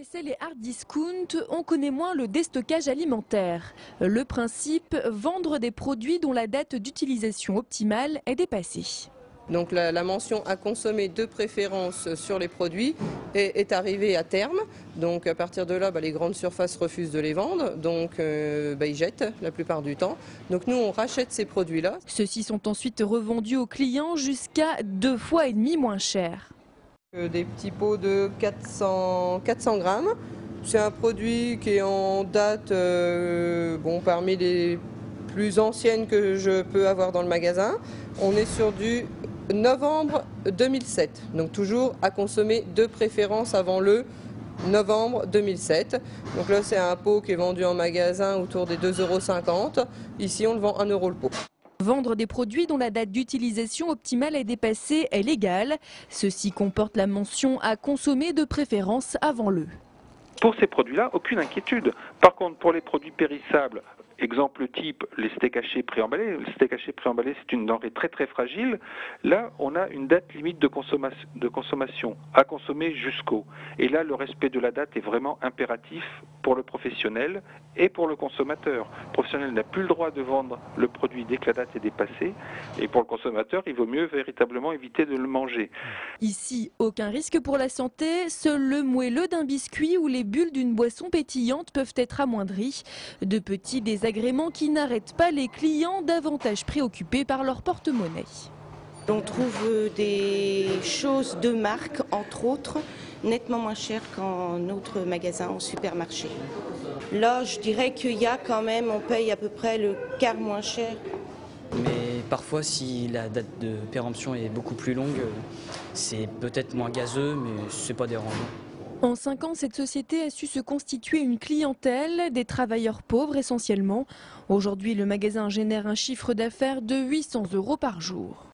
connaissait les hard discount, on connaît moins le déstockage alimentaire. Le principe, vendre des produits dont la date d'utilisation optimale est dépassée. Donc la mention à consommer de préférence sur les produits est arrivée à terme. Donc à partir de là, les grandes surfaces refusent de les vendre, donc ils jettent la plupart du temps. Donc nous on rachète ces produits-là. Ceux-ci sont ensuite revendus aux clients jusqu'à 2,5 fois moins cher. Des petits pots de 400 grammes. C'est un produit qui est en date parmi les plus anciennes que je peux avoir dans le magasin. On est sur du novembre 2007, donc toujours à consommer de préférence avant le novembre 2007. Donc là c'est un pot qui est vendu en magasin autour des 2,50 €. Ici on le vend 1 € le pot. Vendre des produits dont la date d'utilisation optimale est dépassée est légal. Ceci comporte la mention à consommer de préférence avant le. Pour ces produits-là, aucune inquiétude. Par contre, pour les produits périssables, exemple type les steaks hachés préemballés. Le steak haché préemballé, c'est une denrée très très fragile. Là, on a une date limite de consommation à consommer jusqu'au. Et là, le respect de la date est vraiment impératif pour le professionnel et pour le consommateur. Le professionnel n'a plus le droit de vendre le produit dès que la date est dépassée. Et pour le consommateur, il vaut mieux véritablement éviter de le manger. Ici, aucun risque pour la santé. Seul le moelleux d'un biscuit ou les bulles d'une boisson pétillante peuvent être amoindries. De petits désagréments qui n'arrêtent pas les clients davantage préoccupés par leur porte-monnaie. On trouve des choses de marque, entre autres, nettement moins chères qu'en autres magasins en supermarché. Là, je dirais qu'il y a quand même, on paye à peu près le quart moins cher. Mais parfois, si la date de péremption est beaucoup plus longue, c'est peut-être moins gazeux, mais c'est pas dérangeant. En 5 ans, cette société a su se constituer une clientèle, des travailleurs pauvres essentiellement. Aujourd'hui, le magasin génère un chiffre d'affaires de 800 € par jour.